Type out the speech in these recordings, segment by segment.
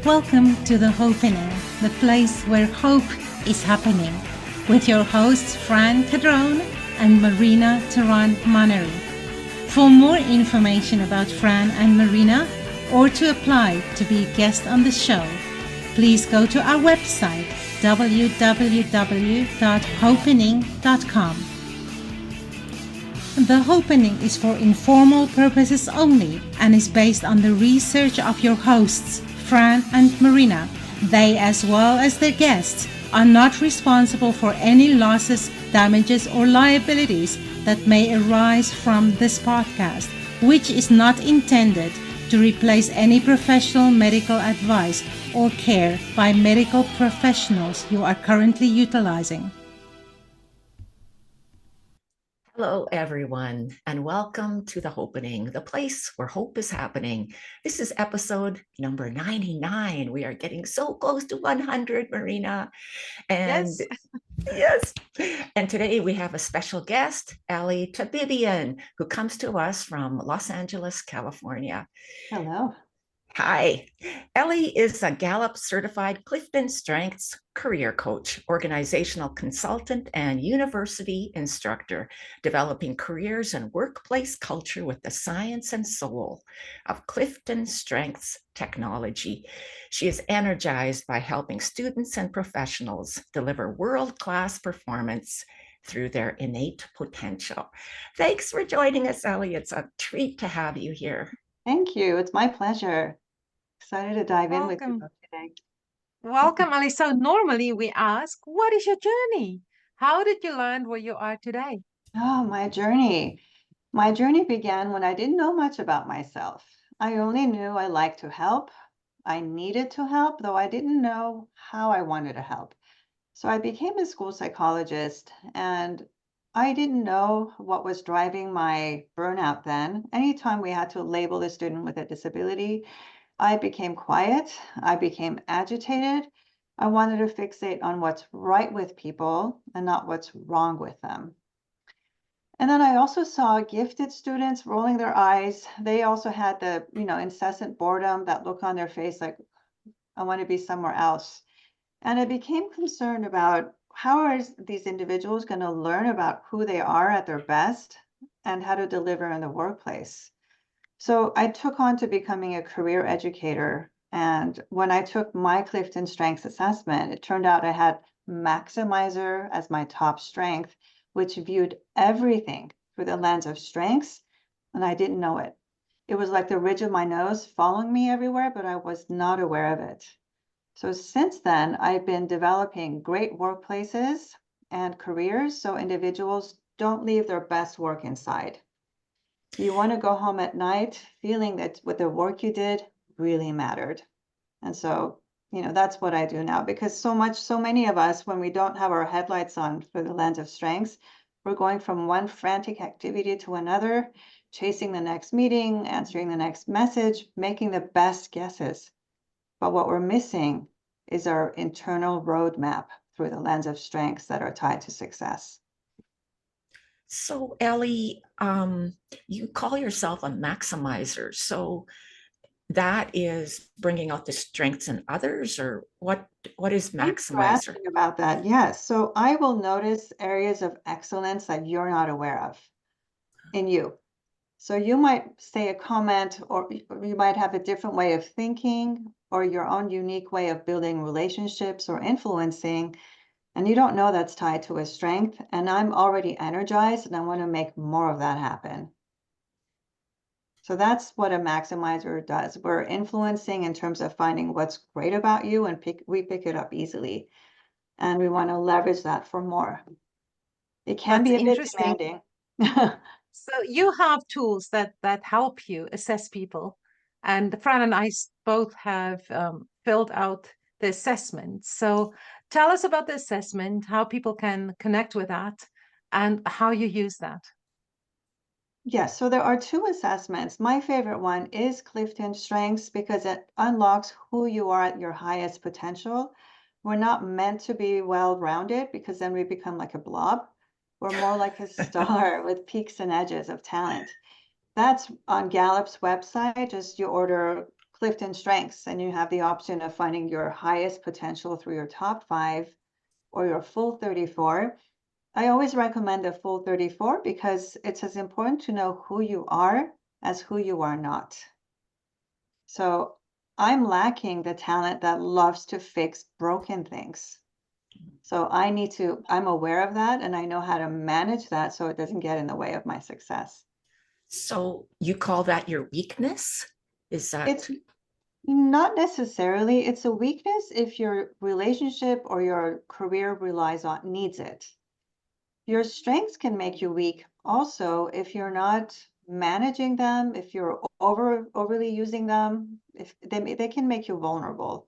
Welcome to the Hopenning, the place where hope is happening, with your hosts Fran Cadrone and Marina Theron-Monnery. For more information about Fran and Marina, or to apply to be a guest on the show, please go to our website www.hopenning.com. The Hopenning is for informal purposes only and is based on the research of your hosts, Fran and Marina. They, as well as their guests, are not responsible for any losses, damages, or liabilities that may arise from this podcast, which is not intended to replace any professional medical advice or care by medical professionals you are currently utilizing. Hello, everyone, and welcome to the Hopenning, the place where hope is happening. This is episode number 99. We are getting so close to 100, Marina. And yes. And today we have a special guest, Ellie Tabibian, who comes to us from Los Angeles, California. Hello. Hi. Ellie is a Gallup Certified CliftonStrengths career coach, organizational consultant, and university instructor, developing careers and workplace culture with the science and soul of CliftonStrengths technology. She is energized by helping students and professionals deliver world-class performance through their innate potential. Thanks for joining us, Ellie. It's a treat to have you here. Thank you. It's my pleasure. Excited to dive in with you today. Welcome, Ali. So normally we ask, what is your journey? How did you land where you are today? Oh, my journey. My journey began when I didn't know much about myself. I only knew I liked to help. I needed to help, though I didn't know how I wanted to help. So I became a school psychologist, and I didn't know what was driving my burnout then. Anytime we had to label a student with a disability, I became quiet. I became agitated. I wanted to fixate on what's right with people and not what's wrong with them. And then I also saw gifted students rolling their eyes. They also had the, incessant boredom, that look on their face like, I want to be somewhere else. And I became concerned about how are these individuals going to learn about who they are at their best and how to deliver in the workplace. So I took on to becoming a career educator. And when I took my CliftonStrengths assessment, it turned out I had Maximizer as my top strength, which viewed everything through the lens of strengths, and I didn't know it. It was like the ridge of my nose following me everywhere, but I was not aware of it. So since then, I've been developing great workplaces and careers so individuals don't leave their best work inside. You want to go home at night feeling that what the work you did really mattered. And so, that's what I do now, because so many of us, when we don't have our headlights on through the lens of strengths, we're going from one frantic activity to another, chasing the next meeting, answering the next message, making the best guesses. But what we're missing is our internal roadmap through the lens of strengths that are tied to success. So, Ellie, you call yourself a maximizer. So that is bringing out the strengths in others, or what is maximizer? Thanks for asking about that. Yes. So I will notice areas of excellence that you're not aware of in you. So you might say a comment, or you might have a different way of thinking, or your own unique way of building relationships or influencing, and you don't know that's tied to a strength. And I'm already energized and I want to make more of that happen. So that's what a maximizer does. We're influencing in terms of finding what's great about you, and we pick it up easily. And we want to leverage that for more. It can be a bit demanding. So you have tools that help you assess people. And Fran and I both have filled out the assessment. So tell us about the assessment, how people can connect with that, and how you use that. Yes, so there are two assessments. My favorite one is CliftonStrengths because it unlocks who you are at your highest potential. We're not meant to be well-rounded because then we become like a blob. We're more like a star with peaks and edges of talent. That's on Gallup's website. Just you order CliftonStrengths, and you have the option of finding your highest potential through your top 5 or your full 34. I always recommend a full 34 because it's as important to know who you are as who you are not. So I'm lacking the talent that loves to fix broken things. So I'm aware of that, and I know how to manage that so it doesn't get in the way of my success. So you call that your weakness? Is that? It's not necessarily. It's a weakness if your relationship or your career needs it. Your strengths can make you weak also if you're not managing them, if you're overly using them, if they can make you vulnerable.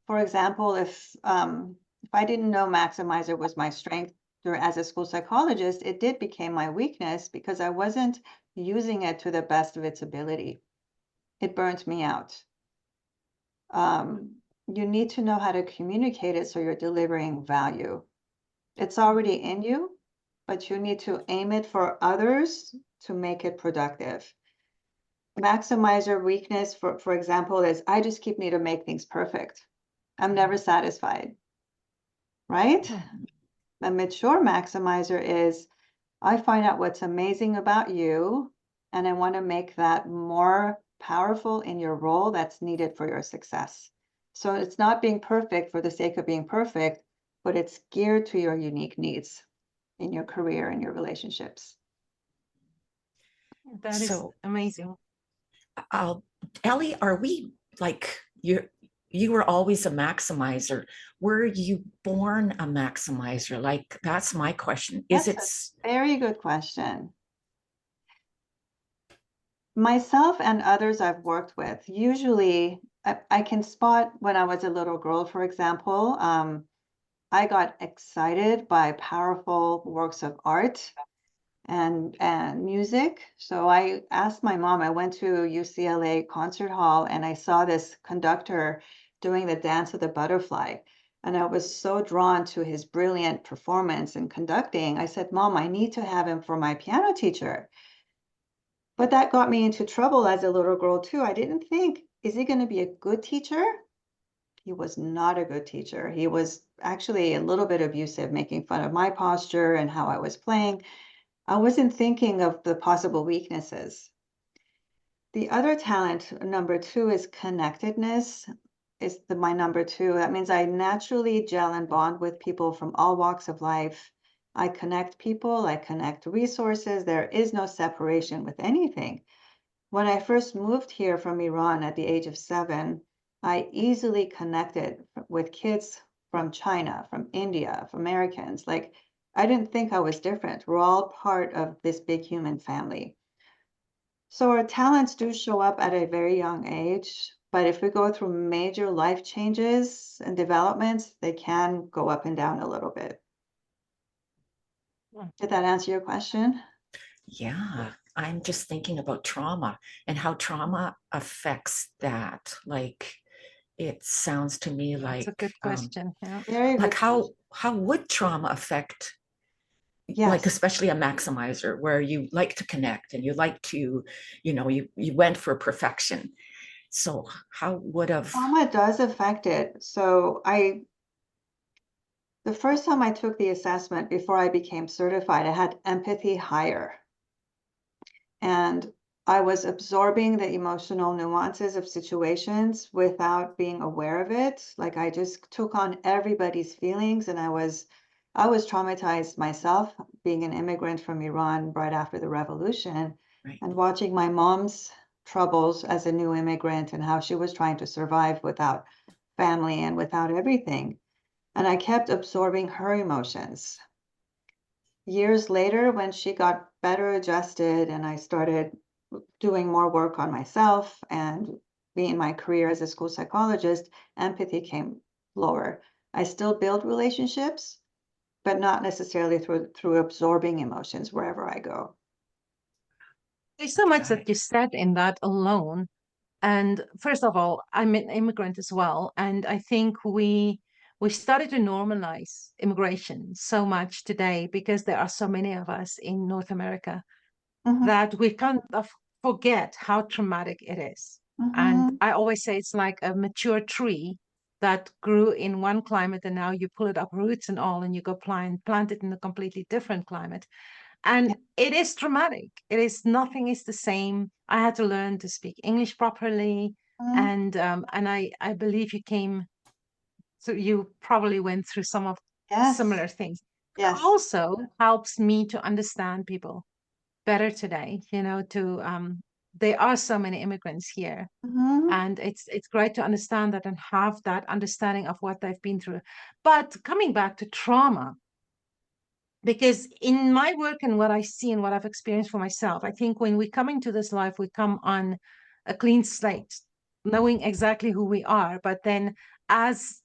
For example, if I didn't know maximizer was my strength as a school psychologist, it did become my weakness because I wasn't using it to the best of its ability. It burnt me out. You need to know how to communicate it so you're delivering value. It's already in you, but you need to aim it for others to make it productive. Maximizer weakness, for example, is I just keep need to make things perfect. I'm never satisfied, right? A mature maximizer is I find out what's amazing about you, and I want to make that more powerful in your role that's needed for your success. So it's not being perfect for the sake of being perfect, but it's geared to your unique needs in your career and your relationships. That is amazing. Ellie, are we like you were always a maximizer? Were you born a maximizer? Like, that's my question. That's a very good question. Myself and others I've worked with, usually I can spot when I was a little girl, for example, I got excited by powerful works of art and music. So I asked my mom, I went to UCLA Concert Hall and I saw this conductor doing the Dance of the Butterfly. And I was so drawn to his brilliant performance and conducting. I said, Mom, I need to have him for my piano teacher. But that got me into trouble as a little girl too. I didn't think, is he going to be a good teacher? He was not a good teacher. He was actually a little bit abusive, making fun of my posture and how I was playing. I wasn't thinking of the possible weaknesses. The other talent, number 2, is connectedness. Is my number 2. That means I naturally gel and bond with people from all walks of life. I connect people, I connect resources. There is no separation with anything. When I first moved here from Iran at the age of 7, I easily connected with kids from China, from India, from Americans. Like, I didn't think I was different. We're all part of this big human family. So our talents do show up at a very young age, but if we go through major life changes and developments, they can go up and down a little bit. Did that answer your question? Yeah, I'm just thinking about trauma and how trauma affects that. Like, it sounds to me like That's a good question. Yeah. Very like good how question. would trauma affect, Yes. like, especially a maximizer where you like to connect and you like to, you went for perfection. So how would have Trauma does affect it. So the first time I took the assessment before I became certified, I had empathy higher. And I was absorbing the emotional nuances of situations without being aware of it. Like I just took on everybody's feelings, and I was traumatized myself, being an immigrant from Iran right after the revolution, right. and watching my mom's troubles as a new immigrant and how she was trying to survive without family and without everything. And I kept absorbing her emotions. Years later, when she got better adjusted and I started doing more work on myself and being my career as a school psychologist, empathy came lower. I still build relationships, but not necessarily through absorbing emotions wherever I go. There's so much that you said in that alone. And first of all, I'm an immigrant as well. And I think we started to normalize immigration so much today because there are so many of us in North America that we kind of forget how traumatic it is. And Mhm. I always say it's like a mature tree that grew in one climate, and now you pull it up roots and all, and you go plant it in a completely different climate. And it is traumatic. Nothing is the same. I had to learn to speak English properly. Mhm. And I believe so you probably went through some of Yes, similar things. It yes. also helps me to understand people better today, there are so many immigrants here, Mhm. and it's great to understand that and have that understanding of what they've been through. But coming back to trauma, because in my work and what I see and what I've experienced for myself, I think when we come into this life, we come on a clean slate, knowing exactly who we are. But then as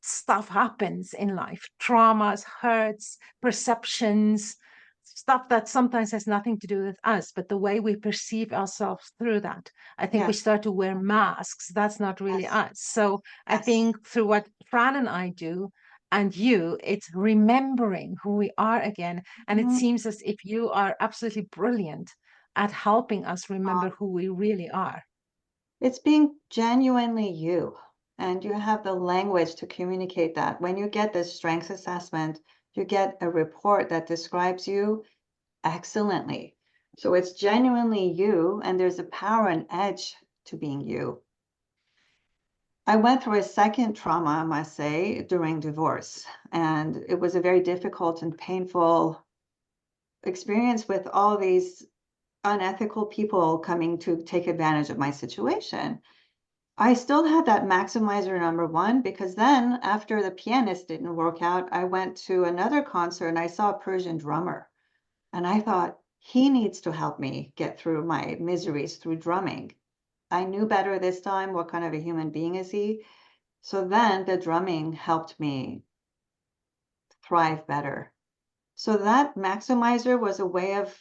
stuff happens in life, traumas, hurts, perceptions, stuff that sometimes has nothing to do with us, but the way we perceive ourselves through that, I think we Yes, start to wear masks. That's not really yes, us. So I yes. think through what Fran and I do, and it's remembering who we are again. And it Mhm. seems as if you are absolutely brilliant at helping us remember who we really are. It's being genuinely you, and you have the language to communicate that. When you get this strengths assessment, you get a report that describes you excellently. So it's genuinely you, and there's a power and edge to being you. I went through a second trauma, I must say, during divorce, and it was a very difficult and painful experience with all these unethical people coming to take advantage of my situation. I still had that maximizer number one, because then after the pianist didn't work out, I went to another concert and I saw a Persian drummer. And I thought, he needs to help me get through my miseries through drumming. I knew better this time. What kind of a human being is he? So then the drumming helped me thrive better. So that maximizer was a way of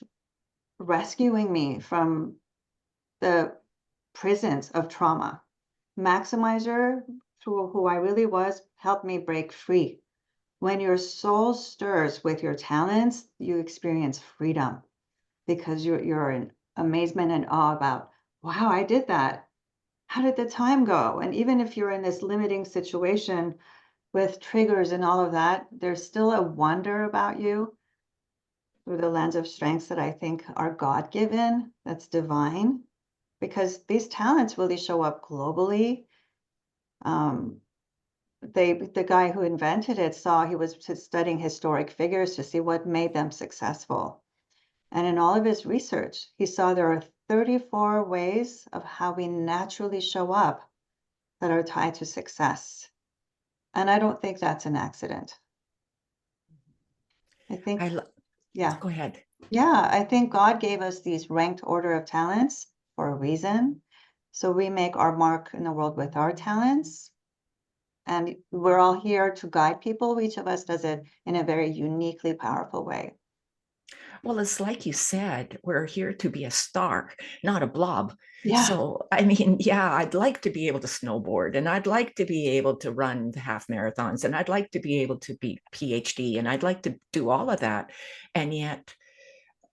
rescuing me from the prisons of trauma. Maximizer, through who I really was, helped me break free. When your soul stirs with your talents, you experience freedom, because you're in amazement and awe about, wow, I did that. How did the time go? And even if you're in this limiting situation with triggers and all of that, there's still a wonder about you through the lens of strengths that I think are God-given, that's divine, because these talents really show up globally. Um, the guy who invented it saw, he was studying historic figures to see what made them successful. And in all of his research, he saw there are 34 ways of how we naturally show up that are tied to success. And I don't think that's an accident. I think, I yeah, Go ahead. yeah, I think God gave us these ranked order of talents for a reason. So we make our mark in the world with our talents. And we're all here to guide people. Each of us does it in a very uniquely powerful way. Well, it's like you said, we're here to be a star, not a blob. Yeah. So, I mean, yeah, I'd like to be able to snowboard, and I'd like to be able to run the half marathons, and I'd like to be able to be PhD, and I'd like to do all of that. And yet,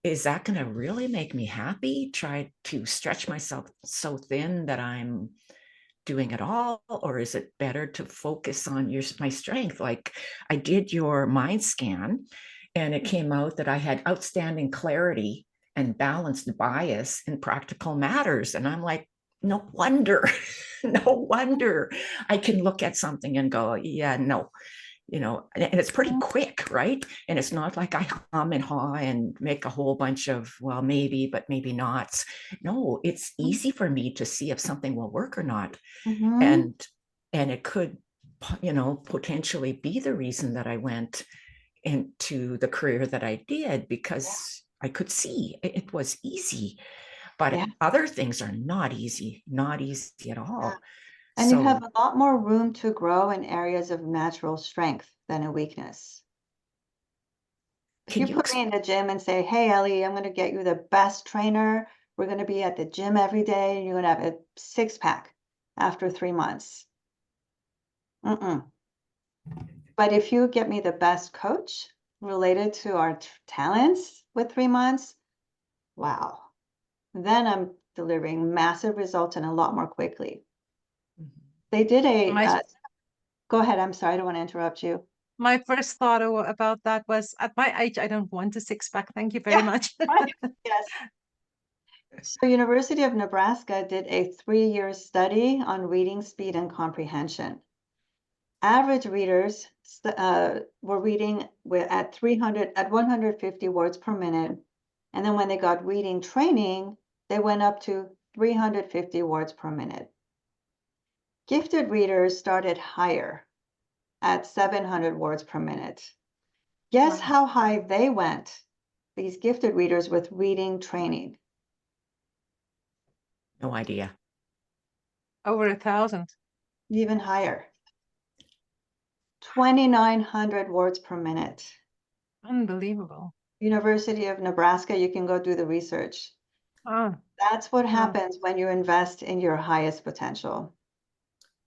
is that going to really make me happy? Try to stretch myself so thin that I'm doing it all? Or is it better to focus on my strength? Like, I did your mind scan, and it came out that I had outstanding clarity and balanced bias in practical matters. And I'm like, no wonder, no wonder I can look at something and go, yeah, no, and it's pretty quick, right? And it's not like I hum and haw and make a whole bunch of, well, maybe, but maybe not. No, it's easy for me to see if something will work or not. Mm-hmm. And it could, potentially be the reason that I went into the career that I did, because I could see it was easy. But Yeah. other things are not easy at Yeah. all. And you have So a lot more room to grow in areas of natural strength than a weakness. If can you you put me in the gym and say, hey, Ellie, I'm going to get you the best trainer. We're going to be at the gym every day, and you're going to have a six-pack after 3 months. Mm-mm. But if you get me the best coach related to our talents with 3 months, wow. Then delivering massive results and a lot more quickly. Mhm. They did My- go ahead, I'm sorry, I don't want to interrupt you. My first thought about that was, at my age, I don't want a six-pack. Thank you very much. Right. Yes. So University of Nebraska did a 3-year study on reading speed and comprehension. Average readers were reading at 150 words per minute. And then when they got reading training, they went up to 350 words per minute. Gifted readers started higher at 700 words per minute. Guess Wow. how high they went, these gifted readers with reading training? No idea. Over 1,000. Even higher. 2,900 words per minute. Unbelievable. University of Nebraska, you can go do the research. Oh. That's what Oh. happens when you invest in your highest potential.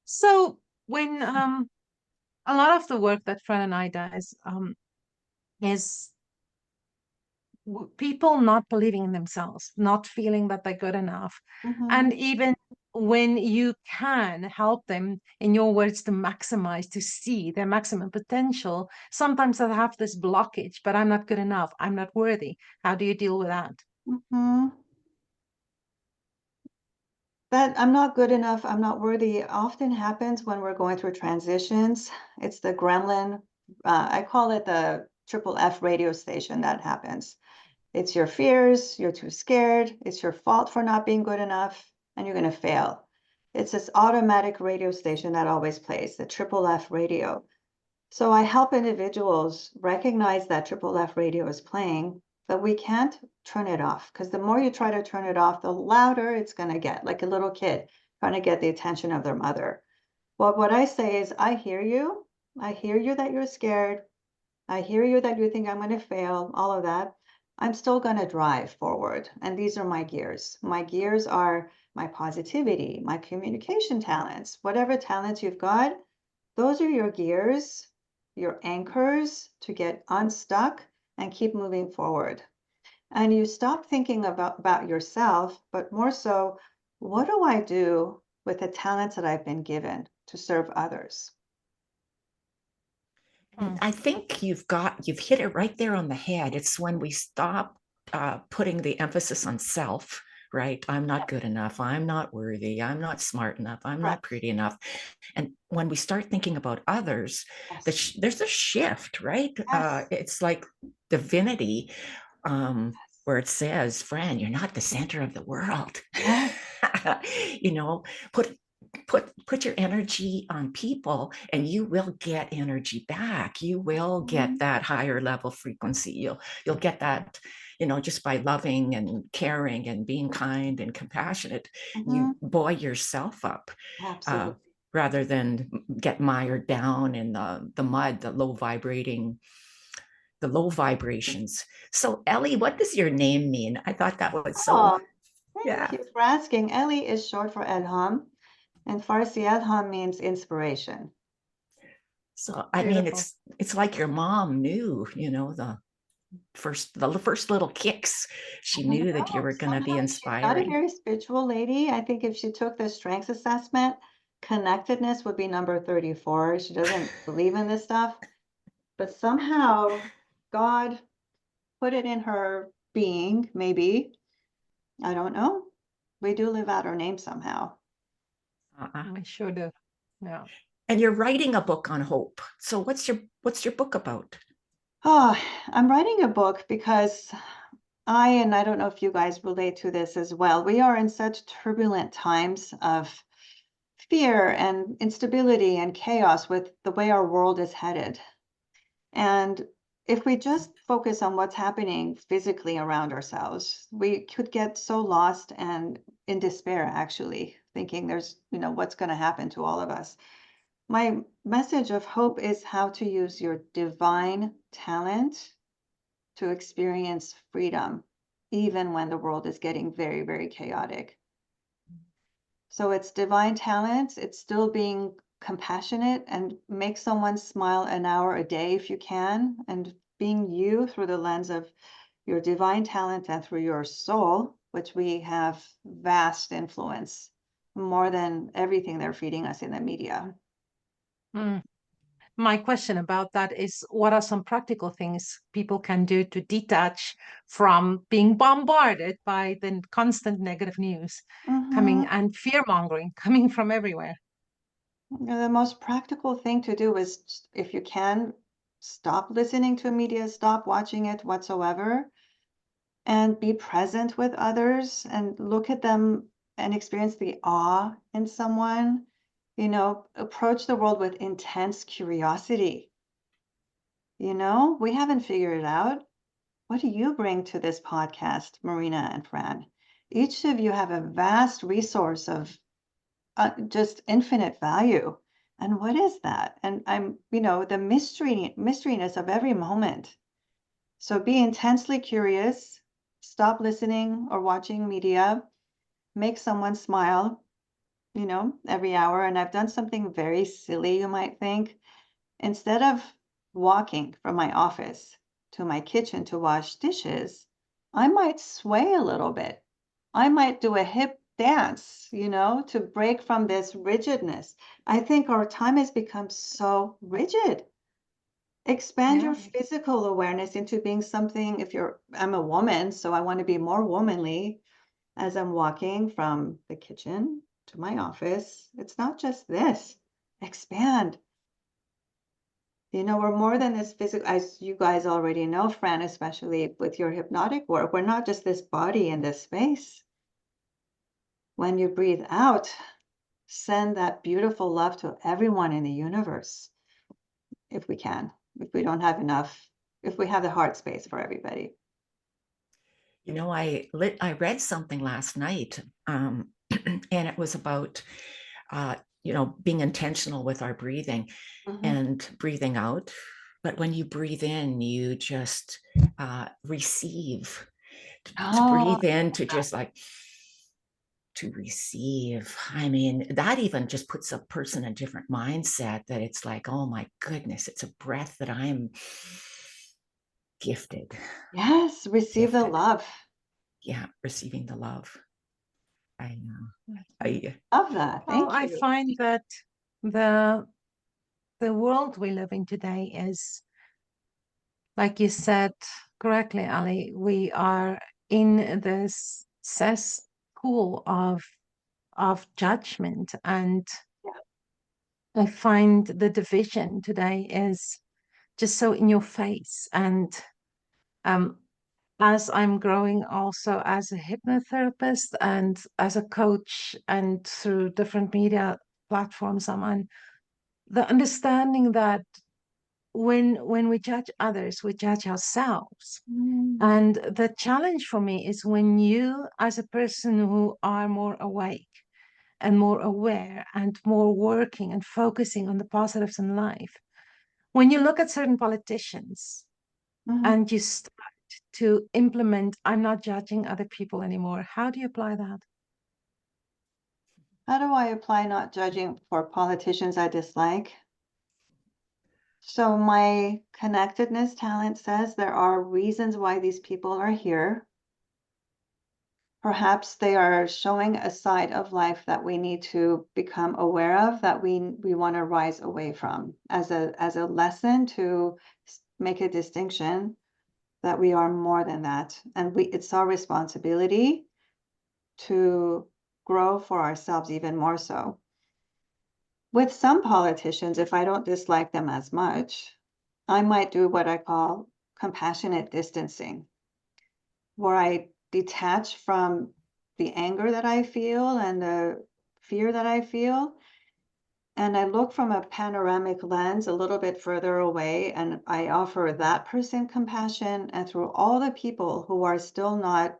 So when a lot of the work that Fran and I does is people not believing in themselves, not feeling that they're good enough. And even when you can help them, in your words, to maximize, to see their maximum potential, sometimes they have this blockage, but I'm not good enough, I'm not worthy. How do you deal with that? That I'm not good enough, I'm not worthy often happens when we're going through transitions. It's the gremlin, I call it the triple F radio station that happens. It's your fears, you're too scared, it's your fault for not being good enough, and you're going to fail. It's this automatic radio station that always plays, the triple F radio. So I help individuals recognize that triple F radio is playing, but we can't turn it off, because the more you try to turn it off, the louder it's going to get, like a little kid trying to get the attention of their mother. Well, what I say is, I hear you. I hear you that you're scared. I hear you that you think I'm going to fail, all of that. I'm still going to drive forward. And these are my gears. My gears are my positivity, my communication talents, whatever talents you've got. Those are your gears, your anchors to get unstuck and keep moving forward. And you stop thinking about yourself, but more so, what do I do with the talents that I've been given to serve others? I think you've hit it right there on the head. It's when we stop putting the emphasis on self, right? I'm not good enough. I'm not worthy. I'm not smart enough. I'm not pretty enough. And when we start thinking about others, Yes. there's a shift, right? Yes. It's like divinity, where it says, Fran, you're not the center of the world. Yes. You know, put your energy on people and you will get energy back. You will get that higher level frequency. You'll get that, just by loving and caring and being kind and compassionate. You buoy yourself up. Absolutely. Rather than get mired down in the mud, the low vibrations. So Ellie, what does your name mean? I thought that was so, Thank you for asking. Ellie is short for Elham, and Farsi Elham means inspiration. So I mean, it's like your mom knew, the first little kicks. She knew that you were going to be inspiring. She's not a very spiritual lady. I think if she took the strengths assessment, connectedness would be number 34. She doesn't believe in this stuff, but somehow God put it in her being, maybe. I don't know. We do live out our name somehow. I sure do. Yeah. And you're writing a book on hope. So what's your book about? Oh, I'm writing a book because I don't know if you guys relate to this as well. We are in such turbulent times of fear and instability and chaos with the way our world is headed. And if we just focus on what's happening physically around ourselves, we could get so lost and in despair, actually, thinking there's, what's going to happen to all of us. My message of hope is how to use your divine talent to experience freedom, even when the world is getting very, very chaotic. So it's divine talent. It's still being compassionate and make someone smile an hour a day if you can, and being you through the lens of your divine talent and through your soul, which we have vast influence, more than everything they're feeding us in the media. Mm. My question about that is, what are some practical things people can do to detach from being bombarded by the constant negative news coming and fear mongering coming from everywhere? The most practical thing to do is, if you can, stop listening to media, stop watching it whatsoever, and be present with others and look at them and experience the awe in someone. Approach the world with intense curiosity. We haven't figured it out. What do you bring to this podcast, Marina and Fran? Each of you have a vast resource of just infinite value. And what is that? And the mysteryness of every moment. So be intensely curious, stop listening or watching media, make someone smile, every hour. And I've done something very silly, you might think. Instead of walking from my office to my kitchen to wash dishes, I might sway a little bit. I might do a hip dance, to break from this rigidness. I think our time has become so rigid. Expand your physical awareness into being something. I'm a woman, so I want to be more womanly as I'm walking from the kitchen to my office. It's not just this. Expand. We're more than this physical, as you guys already know, Fran, especially with your hypnotic work. We're not just this body in this space. When you breathe out, send that beautiful love to everyone in the universe, if we can. If we don't have enough, if we have the heart space for everybody. I read something last night, and it was about, being intentional with our breathing and breathing out. But when you breathe in, you just receive. To breathe in, to just like to receive. I mean, that even just puts a person in a different mindset, that it's like, oh my goodness, it's a breath that I'm gifted. Yes, receive the love. Yeah, receiving the love. I know. I love that. Thank you. I find that the world we live in today is, like you said correctly, Ali, we are in this cesspool of judgment, and I find the division today is just so in your face. And as I'm growing also as a hypnotherapist and as a coach, and through different media platforms I'm on, the understanding that when we judge others, we judge ourselves. And the challenge for me is, when you, as a person who are more awake and more aware and more working and focusing on the positives in life, when you look at certain politicians and you start to implement, I'm not judging other people anymore, how do you apply that? How do I apply not judging for politicians I dislike? So my connectedness talent says there are reasons why these people are here. Perhaps they are showing a side of life that we need to become aware of, that we want to rise away from, as a lesson to make a distinction that we are more than that. And it's our responsibility to grow for ourselves even more so. With some politicians, if I don't dislike them as much, I might do what I call compassionate distancing, where I detach from the anger that I feel and the fear that I feel. And I look from a panoramic lens a little bit further away, and I offer that person compassion, and through all the people who are still not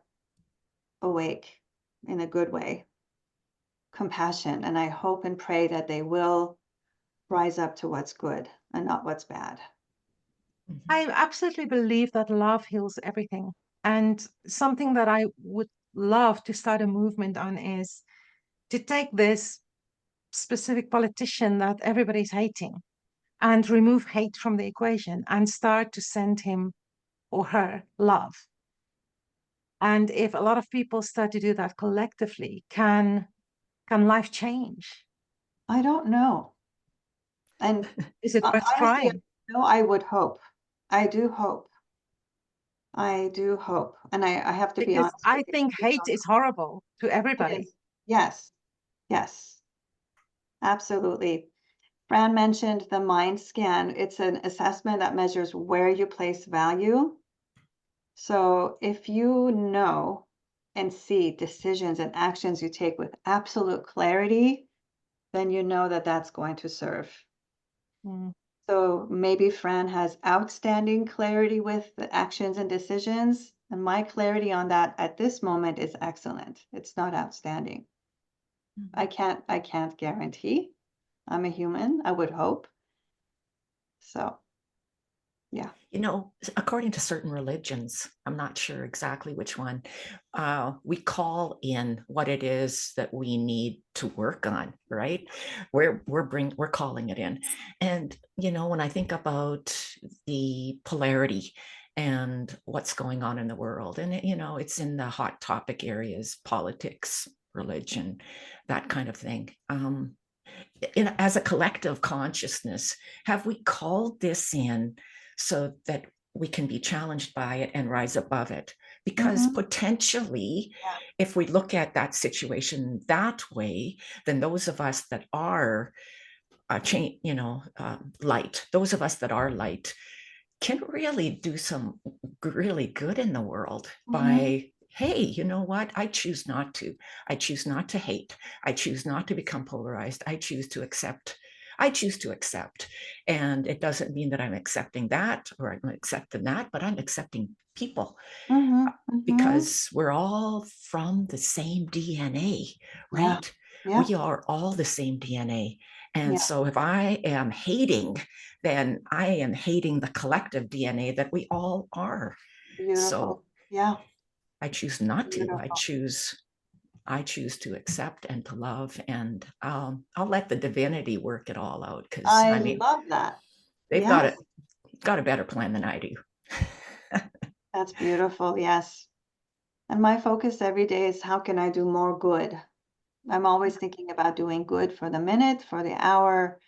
awake in a good way, compassion. And I hope and pray that they will rise up to what's good and not what's bad. I absolutely believe that love heals everything. And something that I would love to start a movement on is to take this specific politician that everybody's hating and remove hate from the equation and start to send him or her love. And if a lot of people start to do that collectively, can life change? I don't know. And Is it worth honestly, trying? no, I would hope. I do hope. I do hope. And I have to be Because honest with I you. think hate is horrible to It everybody. is. Yes. Yes. Absolutely. Fran mentioned the mind scan. It's an assessment that measures where you place value. So if you know and see decisions and actions you take with absolute clarity, then you know that that's going to serve. Mm. So maybe Fran has outstanding clarity with the actions and decisions, and my clarity on that at this moment is excellent. It's not outstanding. I can't guarantee. I'm a human, I would hope. So, yeah. You know, according to certain religions, I'm not sure exactly which one, we call in what it is that we need to work on, right? We're calling it in. And you know, when I think about the polarity and what's going on in the world, and you know, it's in the hot topic areas, politics, religion, that kind of thing. As a collective consciousness, have we called this in so that we can be challenged by it and rise above it? Because potentially, Yeah. if we look at that situation that way, then those of us that are light, those of us that are light can really do some really good in the world by, hey, you know what? I choose not to. I choose not to hate. I choose not to become polarized. I choose to accept. I choose to accept. And it doesn't mean that I'm accepting that or I'm accepting that, but I'm accepting people because we're all from the same DNA, Yeah. right? Yeah. We are all the same DNA. And Yeah. so if I am hating, then I am hating the collective DNA that we all are. So Beautiful. Yeah. I choose not to. Beautiful. I choose to accept and to love, and I'll let the divinity work it all out, because I I mean, love that. they've Yes. got a better plan than I do. That's beautiful. Yes. And my focus every day is how can I do more good? I'm always thinking about doing good for the minute, for the hour.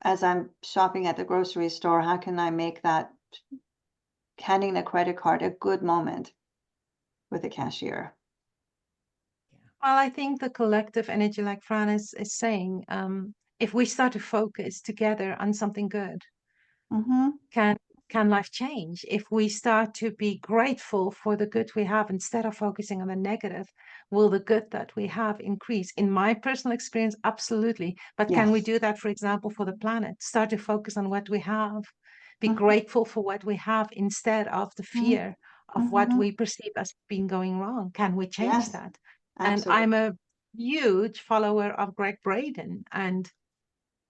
As I'm shopping at the grocery store, how can I make that handing the credit card a good moment with the cashier? Well, I think the collective energy, like Fran is saying, if we start to focus together on something good, Mm-hmm. can life change? If we start to be grateful for the good we have instead of focusing on the negative, will the good that we have increase? In my personal experience, absolutely. But can we Yes. do that, for example, for the planet? Start to focus on what we have, be Mm-hmm. grateful for what we have instead of the fear of what Mm-hmm. we perceive as being going wrong. Can we change Yes. that? And Absolutely. I'm a huge follower of Greg Braden. And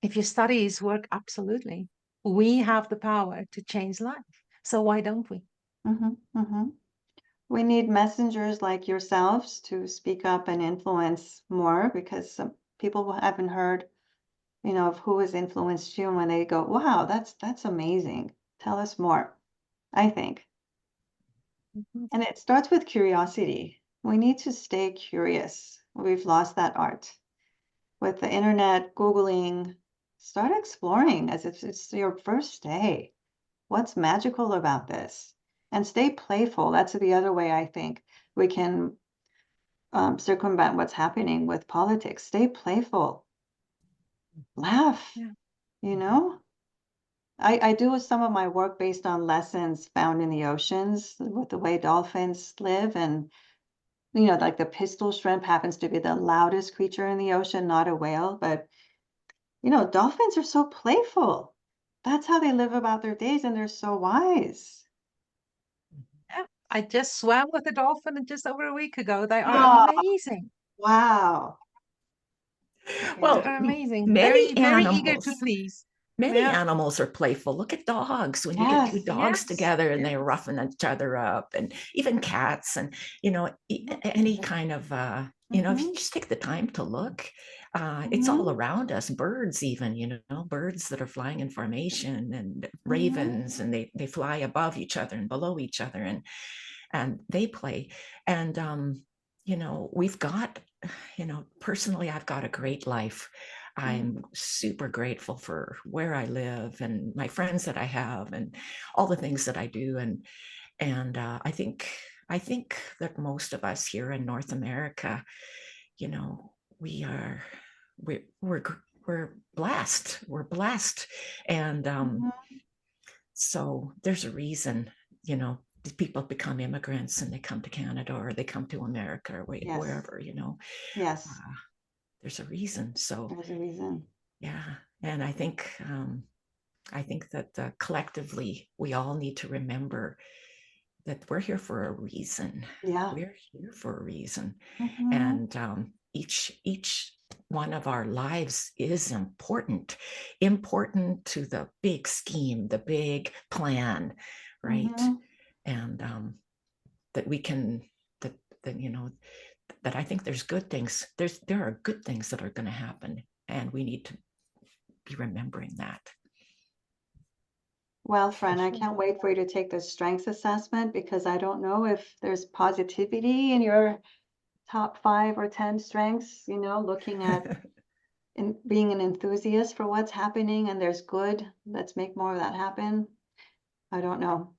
if you study his work, absolutely. We have the power to change life. So why don't we? Mm-hmm. Mm-hmm. We need messengers like yourselves to speak up and influence more because some people haven't heard, of who has influenced you and when they go, wow, that's amazing. Tell us more, I think. Mhm. And it starts with curiosity. We need to stay curious. We've lost that art. With the internet, Googling, start exploring as if it's your first day. What's magical about this? And stay playful. That's the other way I think we can circumvent what's happening with politics. Stay playful, laugh, Yeah. you know? I do some of my work based on lessons found in the oceans with the way dolphins live. And, like the pistol shrimp happens to be the loudest creature in the ocean, not a whale. But, dolphins are so playful. That's how they live about their days, and they're so wise. Yeah. I just swam with a dolphin just over a week ago. They are Oh, amazing. wow. They Yeah. Well, are amazing. Very, many very eager to animals please. Many Yeah. animals are playful. Look at dogs. When you get two Yes. dogs Yes. together and they're Yes. roughing each other up, and even cats, and any kind of if you Mm-hmm. just take the time to look, it's all Mm-hmm. around us. Birds, even birds that are flying in formation, and Mm-hmm. ravens, and they fly above each other and below each other, and they play. And, we've got, personally, I've got a great life. I'm super grateful for where I live and my friends that I have and all the things that I do. And I think that most of us here in North America, we are we're blessed. We're blessed, and so there's a reason, people become immigrants and they come to Canada or they come to America or Yes. wherever, Yes. There's a reason. So There's a reason. yeah, and I think that collectively we all need to remember that we're here for a reason. Yeah. We're here for a reason, Mhm. and each one of our lives is important to the big scheme, the big plan, right? Mhm. And that we can that I think there's good things. There are good things that are going to happen, and we need to be remembering that. Well, friend, I can't wait for you to take the strengths assessment because I don't know if there's positivity in your top 5 or 10 strengths, looking at and being an enthusiast for what's happening and there's good. Let's make more of that happen. I don't know.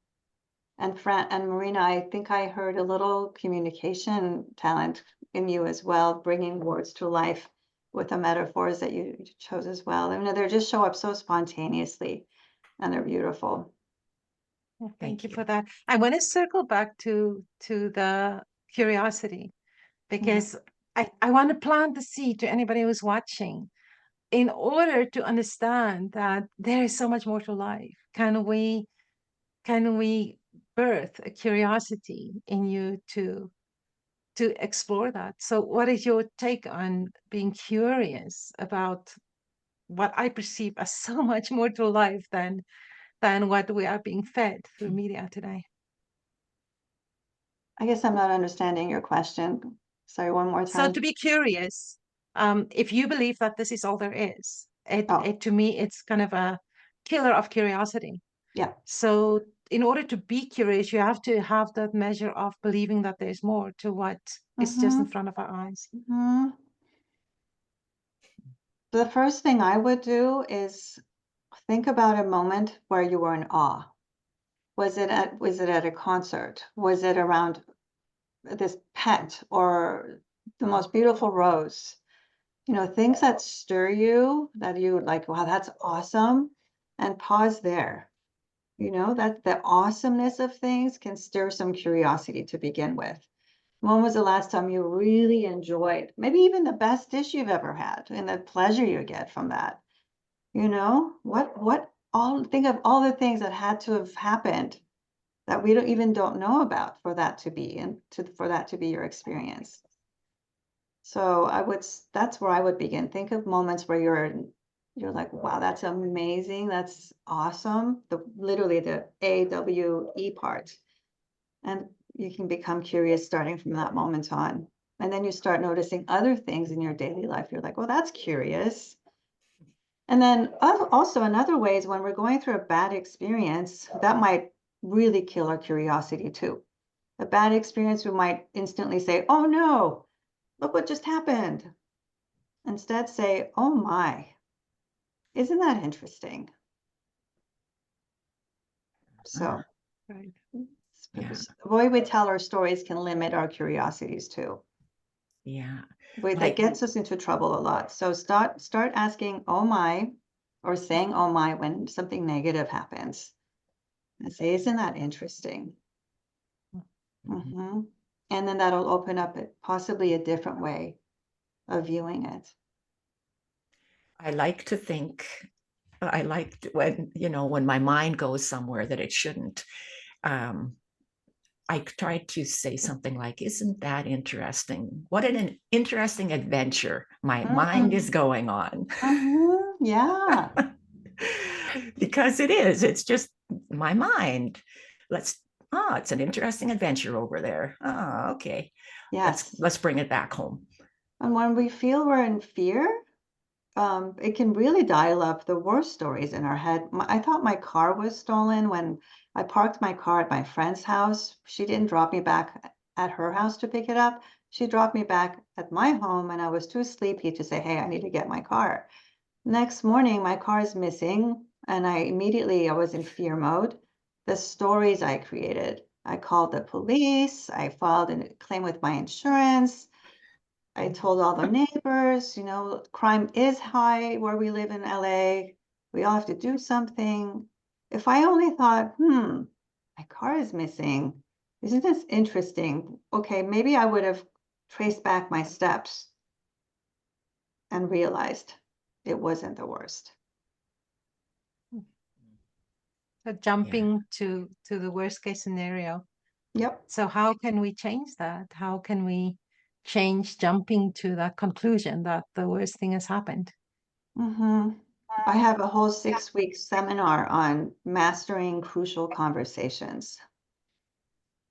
And Fran and Marina, I think I heard a little communication talent in you as well, bringing words to life with the metaphors that you chose as well. I mean, they just show up so spontaneously and they're beautiful. Well, thank you for that. I want to circle back to the curiosity because I want to plant the seed to anybody who's watching. In order to understand that there is so much more to life, can we birth a curiosity in you to explore that? So what is your take on being curious about what I perceive as so much more to life than what we are being fed through media today? I guess I'm not understanding your question. Sorry, one more So time. to be curious, if you believe that this is all there is, Oh, it to me, it's kind of a killer of curiosity. yeah. So in order to be curious, you have to have that measure of believing that there's more to what is just in front of our eyes. Mhm. The first thing I would do is think about a moment where you were in awe. Was it at a concert? Was it around this pet or the most beautiful rose? Things that stir you, that you like, wow, that's awesome. And pause there. That the awesomeness of things can stir some curiosity to begin with. When was the last time you really enjoyed, maybe even the best dish you've ever had and the pleasure you get from that? Think of all the things that had to have happened that we don't know about for that to be for that to be your experience. So that's where I would begin. Think of moments where you're like, wow, that's amazing. That's awesome. Literally the AWE part. And you can become curious starting from that moment on. And then you start noticing other things in your daily life. You're like, well, that's curious. And then also another way is when we're going through a bad experience, that might really kill our curiosity too. A bad experience, we might instantly say, oh no, look what just happened. Instead say, oh my, isn't that interesting? So Right. Yeah. the way we tell our stories can limit our curiosities too. Yeah. That gets us into trouble a lot. So start asking, oh my, or saying, oh my, when something negative happens. And say, isn't that interesting? And then that'll open up possibly a different way of viewing it. I like to think, I like when my mind goes somewhere that it shouldn't. I try to say something like, isn't that interesting? What an interesting adventure my mind is going on. Yeah. Because it is. It's just my mind. It's an interesting adventure over there. Oh, okay. Yes. Let's bring it back home. And when we feel we're in fear, it can really dial up the worst stories in our head. I thought my car was stolen when I parked my car at my friend's house. She didn't drop me back at her house to pick it up. She dropped me back at my home, and I was too sleepy to say, hey, I need to get my car. Next morning, my car is missing, and I was in fear mode. The stories I created. I called the police. I filed a claim with my insurance. I told all the neighbors, crime is high where we live in LA. We all have to do something. If I only thought, my car is missing. Isn't this interesting? Okay, maybe I would have traced back my steps and realized it wasn't the worst. So jumping to the worst case scenario. Yep. So how can we change that? How can we change jumping to that conclusion that the worst thing has happened? I have a whole 6-week seminar on mastering crucial conversations.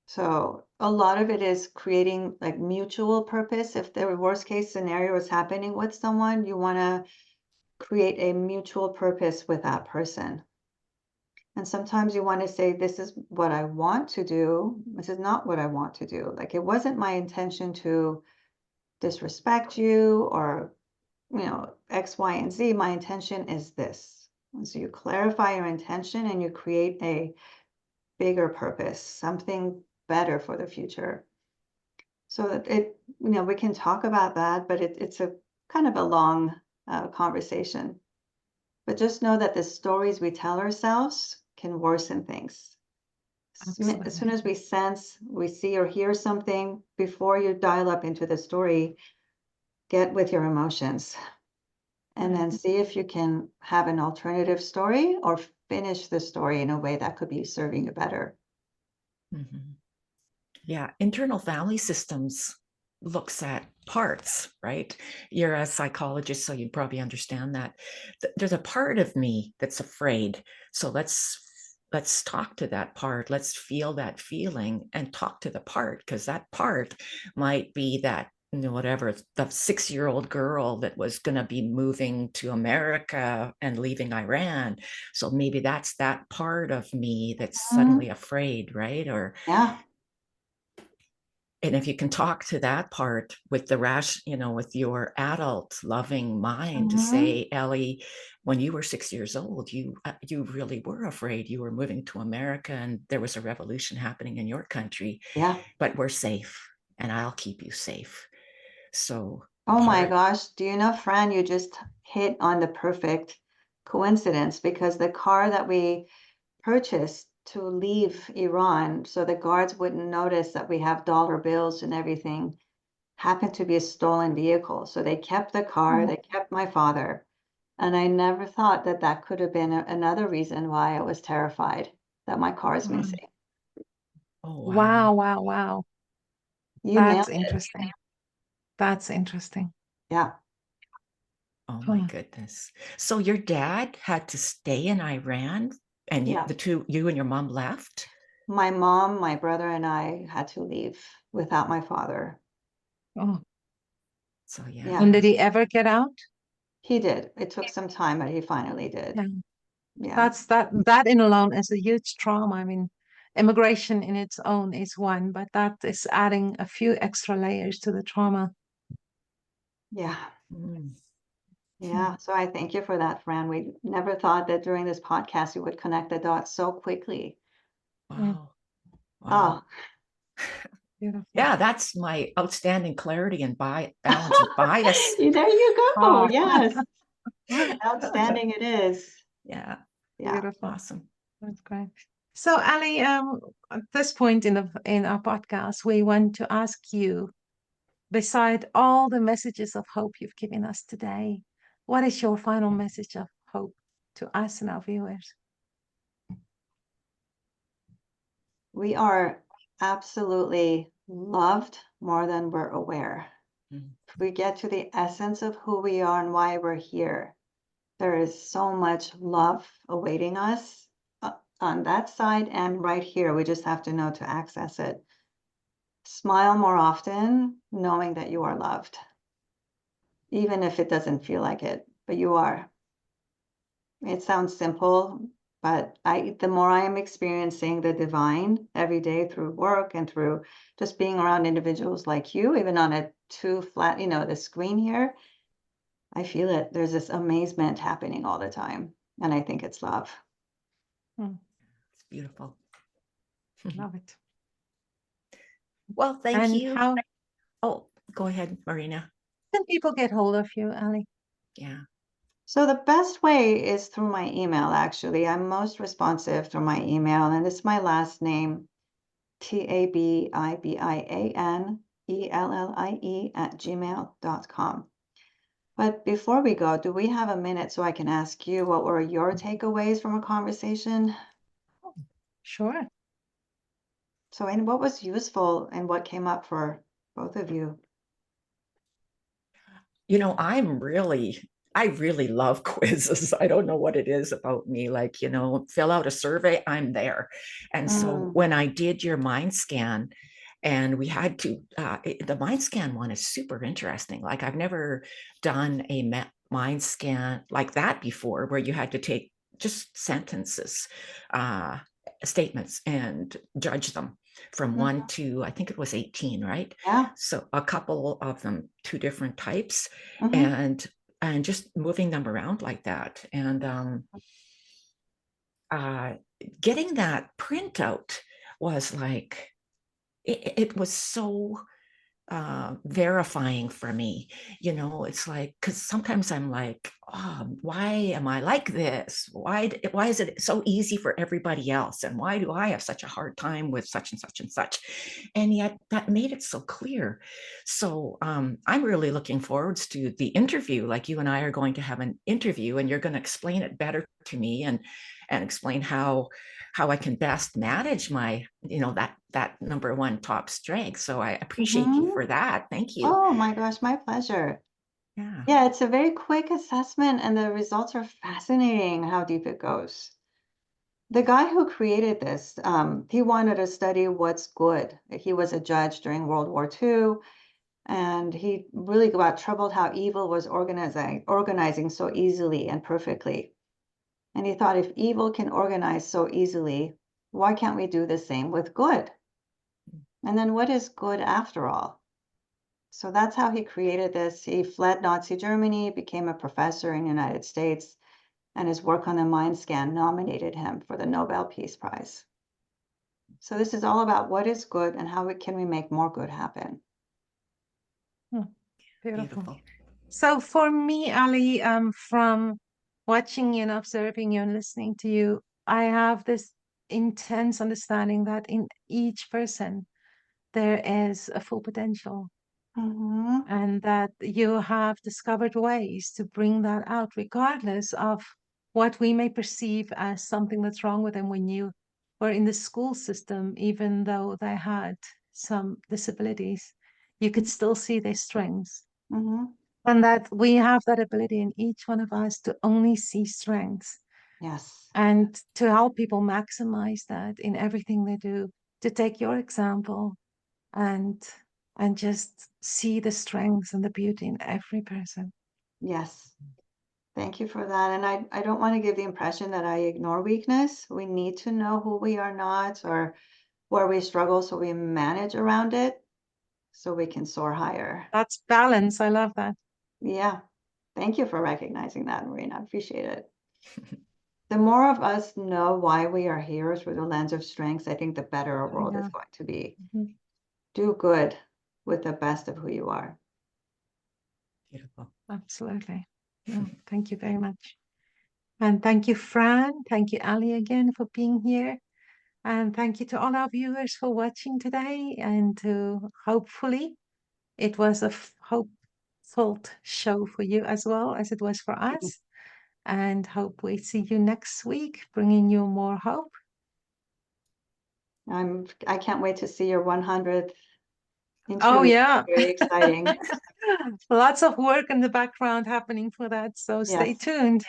So a lot of it is creating like mutual purpose. If the worst case scenario is happening with someone, you want to create a mutual purpose with that person. And sometimes you want to say, this is what I want to do. This is not what I want to do. Like, it wasn't my intention to disrespect you or, X, Y, and Z. My intention is this. And so you clarify your intention and you create a bigger purpose, something better for the future. So that we can talk about that, but it's a kind of a long conversation. But just know that the stories we tell ourselves can worsen things. Absolutely. As soon as we sense, we see or hear something, before you dial up into the story, get with your emotions and then see if you can have an alternative story or finish the story in a way that could be serving you better. Mm-hmm. Yeah, internal family systems looks at parts, right? You're a psychologist, so you probably understand that. There's a part of me that's afraid. So let's talk to that part. Let's feel that feeling and talk to the part, because that part might be that, whatever, the 6-year-old girl that was going to be moving to America and leaving Iran. So maybe that's that part of me that's suddenly afraid, right? Or yeah. And if you can talk to that part with the with your adult loving mind to say, Ellie, when you were 6 years old, you really were afraid. You were moving to America and there was a revolution happening in your country. Yeah. But we're safe and I'll keep you safe. So, oh my gosh, do you know, Fran, you just hit on the perfect coincidence, because the car that we purchased to leave Iran, so the guards wouldn't notice that we have dollar bills and everything, happened to be a stolen vehicle. So they kept the car, they kept my father. And I never thought that that could have been another reason why I was terrified that my car is missing. Oh, Wow, wow, wow. You That's nailed it. interesting. That's interesting. Yeah. Oh my goodness. So your dad had to stay in Iran and Yeah. you and your mom left? My mom, my brother, and I had to leave without my father. Oh. So Yeah. And did he ever get out? He did. It took some time, but he finally did. Yeah. Yeah. That in alone is a huge trauma. I mean, immigration in its own is one, but that is adding a few extra layers to the trauma. Yeah. Mm. Yeah. So I thank you for that, Fran. We never thought that during this podcast you would connect the dots so quickly. Wow. Oh, Beautiful. Yeah, that's my outstanding clarity and balance and bias. there you go. Oh. Yes. Outstanding it is. Yeah. Yeah. Beautiful. Awesome. That's great. So, Ali, at this point in our podcast, we want to ask you, beside all the messages of hope you've given us today, what is your final message of hope to us and our viewers? We are absolutely loved more than we're aware. If we get to the essence of who we are and why we're here, there is so much love awaiting us on that side and right here. We just have to know to access it. Smile more often, knowing that you are loved, even if it doesn't feel like it, but you are. It sounds simple, But the more I am experiencing the divine every day through work and through just being around individuals like you, even on a too flat, the screen here, I feel it. There's this amazement happening all the time. And I think it's love. It's beautiful. Love it. Well, thank And you. how Oh, go ahead, Marina. can people get hold of you, Ellie? Yeah. So the best way is through my email, actually. I'm most responsive through my email, and it's my last name, tabibianellie@gmail.com. But before we go, do we have a minute so I can ask you what were your takeaways from a conversation? Sure. So, and what was useful and what came up for both of you? I really love quizzes. I don't know what it is about me. Like, fill out a survey, I'm there. And so when I did your mind scan, and we had to, the mind scan one is super interesting. Like, I've never done a mind scan like that before, where you had to take just sentences, statements, and judge them from 1 to, I think it was 18, right? Yeah. So a couple of them, 2 different types, Mhm. and just moving them around like that. And getting that printout was like, it was so verifying for me. It's like, because sometimes I'm like, oh, why am I like this? Why is it so easy for everybody else, and why do I have such a hard time with such and such and such? And yet that made it so clear. So I'm really looking forward to the interview. Like, you and I are going to have an interview, and you're going to explain it better to me, and explain how I can best manage my, that number one top strength. So I appreciate you for that. Thank you. Oh my gosh, my pleasure. Yeah. Yeah, it's a very quick assessment, and the results are fascinating how deep it goes. The guy who created this, he wanted to study what's good. He was a judge during World War II, and he really got troubled how evil was organizing so easily and perfectly. And he thought, if evil can organize so easily, why can't we do the same with good? And then what is good after all? So that's how he created this. He fled Nazi Germany, became a professor in the United States, and his work on the mind scan nominated him for the Nobel Peace Prize. So this is all about what is good and how can we make more good happen. Beautiful. So for me, Ali, from watching you and observing you and listening to you, I have this intense understanding that in each person there is a full potential, and that you have discovered ways to bring that out, regardless of what we may perceive as something that's wrong with them. When you were in the school system, even though they had some disabilities, you could still see their strengths. And that we have that ability in each one of us to only see strengths. Yes. And to help people maximize that in everything they do, to take your example and just see the strengths and the beauty in every person. Yes. Thank you for that. And I don't want to give the impression that I ignore weakness. We need to know who we are not or where we struggle so we manage around it so we can soar higher. That's balance. I love that. Yeah. Thank you for recognizing that, Marina. I appreciate it. The more of us know why we are here through the lens of strengths, I think the better our world is going to be. Do good with the best of who you are. Beautiful. Absolutely. No, thank you very much. And thank you, Fran. Thank you, Ali, again for being here. And thank you to all our viewers for watching today. And to hopefully it was a hope-filled show for you as well as it was for us. And hope we see you next week, bringing you more hope. I can't wait to see your 100th interview. Oh, yeah. Very exciting. Lots of work in the background happening for that. So stay tuned.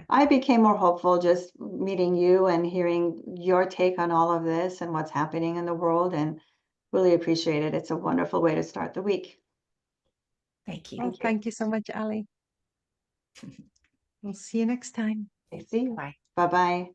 I became more hopeful just meeting you and hearing your take on all of this and what's happening in the world, and really appreciate it. It's a wonderful way to start the week. Thank you. Well, thank you so much, Ali. We'll see you next time. See you. Bye. Bye-bye.